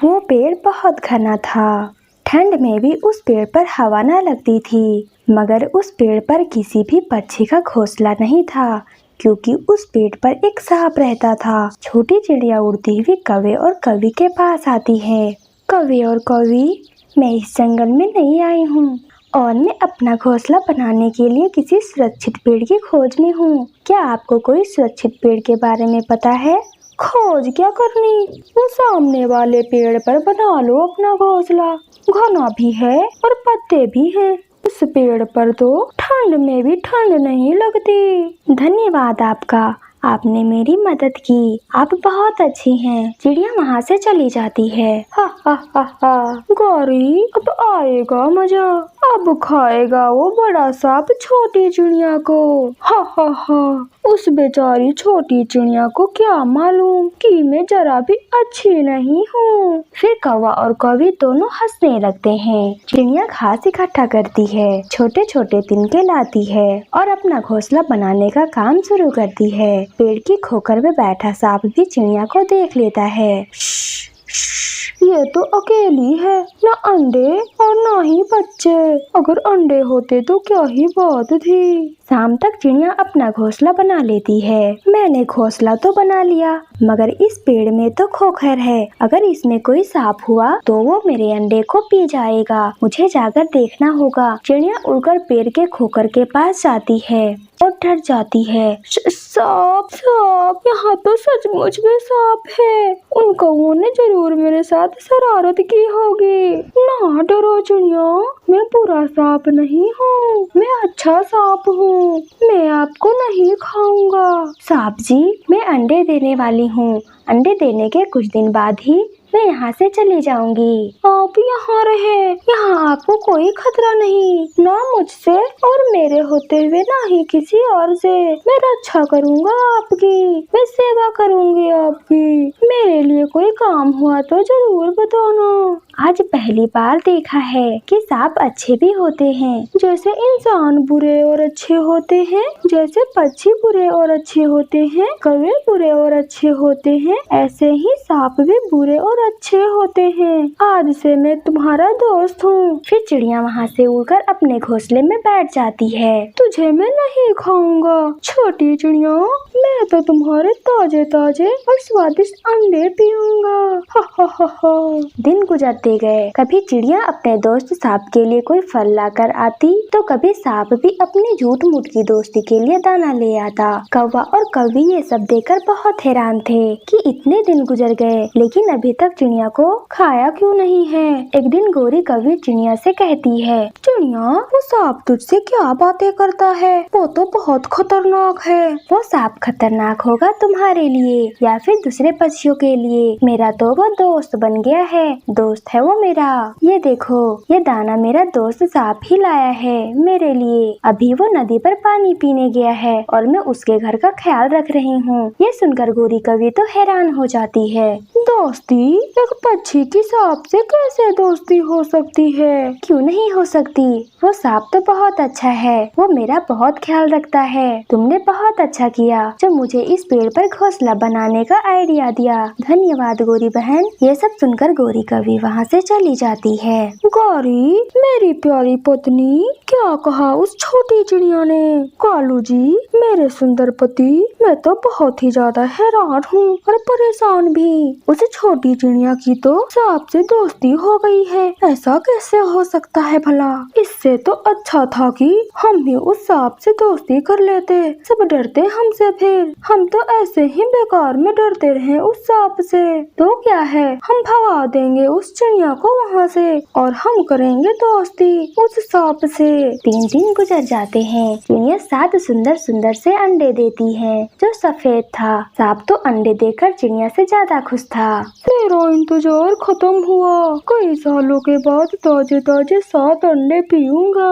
वो पेड़ बहुत घना था। ठंड में भी उस पेड़ पर हवा न लगती थी, मगर उस पेड़ पर किसी भी पक्षी का घोंसला नहीं था, क्योंकि उस पेड़ पर एक सांप रहता था। छोटी चिड़िया उड़ती हुई कौवे और कौवी के पास आती है। कौवे और कौवी, मैं इस जंगल में नहीं आई हूँ और मैं अपना घोंसला बनाने के लिए किसी सुरक्षित पेड़ की खोज में हूँ। क्या आपको कोई सुरक्षित पेड़ के बारे में पता है? खोज क्या करनी, वो सामने वाले पेड़ पर बना लो अपना घोंसला। घना भी है और पत्ते भी हैं। उस पेड़ पर तो ठंड में भी ठंड नहीं लगती। धन्यवाद आपका, आपने मेरी मदद की। आप बहुत अच्छी हैं। चिड़िया वहाँ से चली जाती है। हा हा हा हा। गौरी, अब आएगा मजा। अब खाएगा वो बड़ा सांप छोटी चिड़िया को। हा हा हा। उस बेचारी छोटी चिड़िया को क्या मालूम कि मैं जरा भी अच्छी नहीं हूँ। फिर कौवा और कौवी दोनों हंसने लगते हैं। चिड़िया घास इकट्ठा करती है, छोटे छोटे तिनके लाती है और अपना घोंसला बनाने का काम शुरू करती है। पेड़ की खोखर में बैठा सांप भी चिड़िया को देख लेता है। ये तो अकेली है, न अंडे और न ही बच्चे। अगर अंडे होते तो क्या ही बात थी। शाम तक चिड़िया अपना घोंसला बना लेती है। मैंने घोंसला तो बना लिया, मगर इस पेड़ में तो खोखर है। अगर इसमें कोई सांप हुआ तो वो मेरे अंडे को पी जाएगा। मुझे जाकर देखना होगा। चिड़िया उड़कर पेड़ के खोखर के पास जाती है और डर जाती है। सांप सांप, यहाँ तो सचमुच में सांप है। उन कौवों ने जरूर मेरे साथ शरारत की होगी। ना डरो चिड़िया, मैं बुरा सांप नहीं हूँ, मैं अच्छा सांप हूँ। मैं आपको नहीं खाऊंगा। सांप जी, मैं अंडे देने वाली हूँ। अंडे देने के कुछ दिन बाद ही मैं यहाँ से चली जाऊंगी। आप यहाँ रहे, यहाँ आपको कोई खतरा नहीं, ना मुझसे और मेरे होते हुए ना ही किसी और से। मैं रक्षा करूँगा आपकी, मैं सेवा करूँगी आपकी। मेरे लिए कोई काम हुआ तो जरूर बताना। आज पहली बार देखा है कि सांप अच्छे भी होते हैं। जैसे इंसान बुरे और अच्छे होते हैं, जैसे पक्षी बुरे और अच्छे होते हैं, कौवे बुरे और अच्छे होते हैं, ऐसे ही सांप भी बुरे और अच्छे होते हैं। आज से मैं तुम्हारा दोस्त हूँ। फिर चिड़िया वहाँ से उड़कर अपने घोंसले में बैठ जाती है। तुझे मैं नहीं खाऊंगा छोटी चिड़िया, मैं तो तुम्हारे ताजे ताजे और स्वादिष्ट अंडे पीऊंगा। हा हा हा हा। दिन गुजरते गए। कभी चिड़िया अपने दोस्त सांप के लिए कोई फल लाकर आती तो कभी सांप भी अपनी झूठ मूठ की दोस्ती के लिए दाना ले आता। कौवा और कौवी ये सब देखकर बहुत हैरान थे कि इतने दिन गुजर गए लेकिन अभी तक चिड़िया को खाया क्यों नहीं है। एक दिन गोरी कौवी चिड़िया से कहती है, चिड़िया, वो सांप तुझसे क्या बातें करता है? वो तो बहुत खतरनाक है। वो सांप खतरनाक होगा तुम्हारे लिए या फिर दूसरे पक्षियों के लिए, मेरा तो वो दोस्त बन गया है। दोस्त है वो मेरा। ये देखो, ये दाना मेरा दोस्त सांप ही लाया है मेरे लिए। अभी वो नदी पर पानी पीने गया है और मैं उसके घर का ख्याल रख रही हूँ। ये सुनकर गोरी कौवी तो हैरान हो जाती है। दोस्ती? एक पक्षी की सांप से कैसे दोस्ती हो सकती है? क्यों नहीं हो सकती? वो सांप तो बहुत अच्छा है, वो मेरा बहुत ख्याल रखता है। तुमने बहुत अच्छा किया जो मुझे इस पेड़ पर घोंसला बनाने का आइडिया दिया। धन्यवाद गोरी बहन। ये सब सुनकर गोरी कौवी वहाँ से चली जाती है। गौरी, मेरी प्यारी पत्नी, क्या कहा उस छोटी चिड़िया ने? कालू जी, मेरे सुंदर पति, मैं तो बहुत ही ज्यादा हैरान हूँ और परेशान भी। उस छोटी चिड़िया की तो सांप से दोस्ती हो गई है। ऐसा कैसे हो सकता है भला? इससे तो अच्छा था कि हम भी उस सांप से दोस्ती कर लेते। सब डरते हमसे, फिर हम तो ऐसे ही बेकार में डरते रहे उस सांप से। तो क्या है, हम भगा देंगे उस चिड़िया को वहाँ से और हम करेंगे दोस्ती उस सांप से। 3 दिन गुजर जाते हैं। चिड़िया 7 सुंदर सुंदर से अंडे देती है जो सफेद था। सांप तो अंडे देकर चिड़िया से ज्यादा खुश था। मेरा इंतजार खत्म हुआ। कई सालों के बाद ताजे ताजे 7 अंडे पीऊंगा।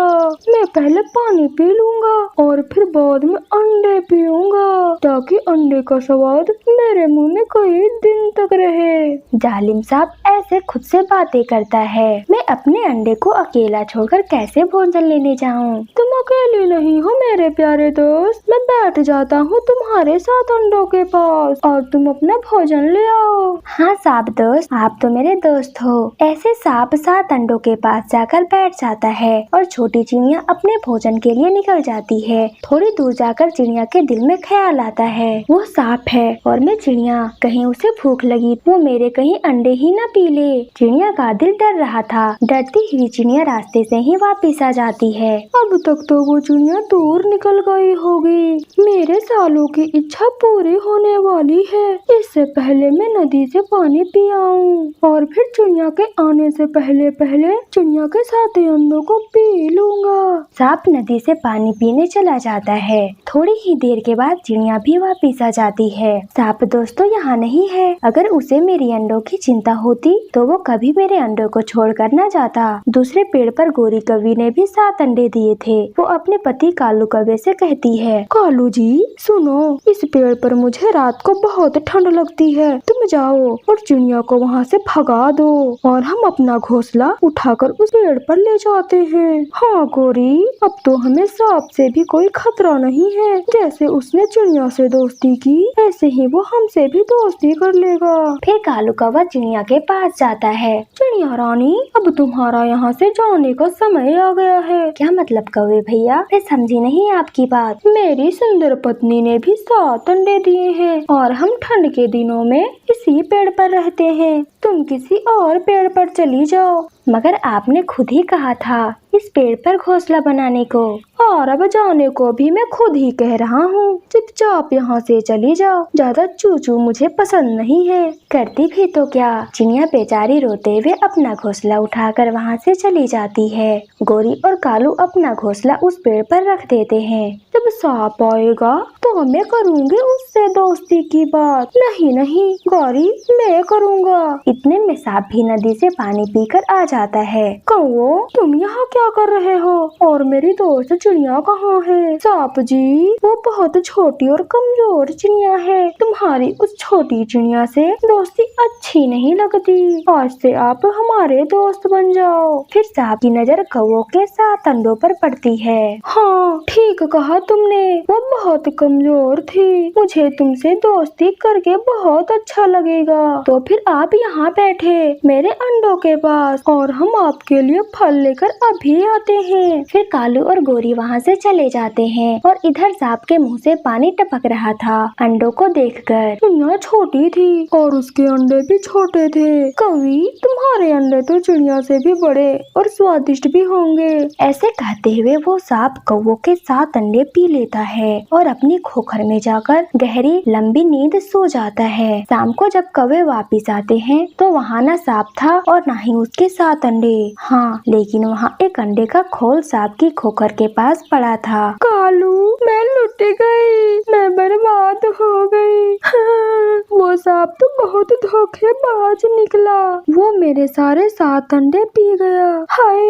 मैं पहले पानी पी लूंगा और फिर बाद में अंडे पीऊंगा ताकि अंडे का स्वाद मेरे मुंह में कई दिन तक रहे। जालिम सांप ऐसे से खुद से बातें करता है। मैं अपने अंडे को अकेला छोड़कर कैसे भोजन लेने जाऊँ? तुम अकेले नहीं हो मेरे प्यारे दोस्त, मैं बैठ जाता हूँ तुम्हारे साथ अंडों के पास और तुम अपना भोजन ले आओ। हाँ सांप दोस्त, आप तो मेरे दोस्त हो। ऐसे सांप 7 अंडों के पास जाकर बैठ जाता है और छोटी चिड़िया अपने भोजन के लिए निकल जाती है। थोड़ी दूर जाकर चिड़िया के दिल में ख्याल आता है, वो सांप है और मैं चिड़िया, कहीं उसे भूख लगी वो मेरे कहीं अंडे ही न पी ले। चिड़िया का दिल डर रहा था। डरती हुई चिड़िया रास्ते से ही वापिस आ जाती है। अब तक तो वो चिड़िया दूर निकल गई होगी। मेरे सालों की इच्छा पूरी होने वाली है। इससे पहले मैं नदी से पानी पी आऊं और फिर चिड़िया के आने से पहले पहले चिड़िया के 7 अंडों को पी लूंगा। सांप नदी से पानी पीने चला जाता है। थोड़ी ही देर के बाद चिड़िया भी वापिस आ जाती है। सांप दोस्तों यहाँ नहीं है। अगर उसे मेरी अंडों की चिंता होती तो वो कभी मेरे अंडों को छोड़कर न जाता। दूसरे पेड़ पर गोरी कौवी ने भी 7 अंडे दिए थे। वो अपने पति कालू कौवे से कहती है, कालू जी सुनो, इस पेड़ पर मुझे रात को बहुत ठंड लगती है। तुम जाओ और चिड़िया को वहाँ से भगा दो और हम अपना घोंसला उठाकर उस पेड़ पर ले जाते हैं। हाँ गोरी, अब तो हमें सांप से भी कोई खतरा नहीं है। जैसे उसने चिड़िया से दोस्ती की ऐसे ही वो हमसे भी दोस्ती कर लेगा। फिर कालू कौवा चिड़िया के पास जाता है। चिड़िया रानी, अब तुम्हारा यहाँ से जाने का समय आ गया है। क्या मतलब कौवे भैया? मैं समझी नहीं आपकी बात। मेरी सुंदर पत्नी ने भी 7 अंडे दिए हैं और हम ठंड के दिनों में इसी पेड़ पर रहते हैं। तुम किसी और पेड़ पर चली जाओ। मगर आपने खुद ही कहा था इस पेड़ पर घोंसला बनाने को। और अब जाने को भी मैं खुद ही कह रहा हूँ। चुपचाप यहाँ से चली जाओ, ज्यादा चूचू मुझे पसंद नहीं है। करती भी तो क्या। चिड़िया बेचारी रोते हुए अपना घोंसला उठाकर वहाँ से चली जाती है। गोरी और कालू अपना घोंसला उस पेड़ पर रख देते हैं। जब सांप आएगा तो मैं करूँगी उससे दोस्ती की बात। नहीं नहीं गौरी, मैं करूँगा। इतने में सांप भी नदी से पानी पीकर आ जाता है। कौओ, तुम यहाँ क्या कर रहे हो और मेरी दोस्त चिड़िया कहाँ है? सांप जी, वो बहुत छोटी और कमजोर चिड़िया है। तुम्हारी उस छोटी चिड़िया से दोस्ती अच्छी नहीं लगती। आज से आप हमारे दोस्त बन जाओ। फिर सांप की नजर कौओं के 7 अंडों पर पड़ती है। हाँ ठीक कहा तुमने, वो बहुत कमजोर थी। मुझे तुमसे दोस्ती करके बहुत अच्छा लगेगा। तो फिर आप यहाँ बैठे मेरे अंडों के पास और हम आपके लिए फल लेकर अभी आते हैं। फिर कालू और गोरी वहाँ से चले जाते हैं और इधर सांप के मुंह से पानी टपक रहा था अंडों को देखकर। चिड़िया छोटी थी और उसके अंडे भी छोटे थे। कौवी, तुम्हारे अंडे तो चिड़िया से भी बड़े और स्वादिष्ट भी होंगे। ऐसे कहते हुए वो सांप कौवों के 7 अंडे पी लेता है और अपनी खोखर में जाकर गहरी लंबी नींद सो जाता है। शाम को जब कौवे वापिस आते हैं तो वहाँ न सांप था और न ही उसके 7 अंडे। हाँ, लेकिन वहाँ एक अंडे का खोल सांप की खोखर के पास पड़ा था। कालू, मैं लुट गई, मैं बर्बाद हो गई। हाँ, वो सांप तो बहुत धोखेबाज निकला। वो मेरे सारे 7 अंडे पी गया। हाय,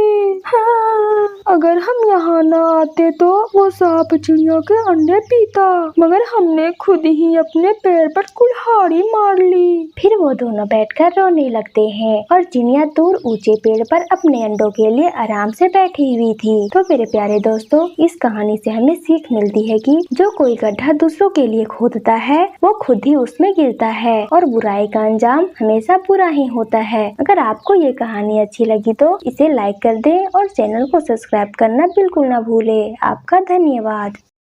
हाँ, अगर हम यहाँ न आते तो वो सांप चिड़िया के अंडे पीता, मगर हमने खुद ही अपने पैर पर कुल्हाड़ी मार ली। फिर वो दोनों बैठकर रोने लगते हैं और चिड़िया दूर ऊंचे पेड़ पर अपने अंडों के लिए आराम से बैठी हुई थी। तो मेरे प्यारे दोस्तों, इस कहानी से हमें सीख मिलती है कि जो कोई गड्ढा दूसरों के लिए खोदता है वो खुद ही उसमें गिरता है और बुराई का अंजाम हमेशा बुरा ही होता है। अगर आपको ये कहानी अच्छी लगी तो इसे लाइक कर दें और चैनल को सब्सक्राइब करना बिल्कुल ना भूले। आपका धन्यवाद।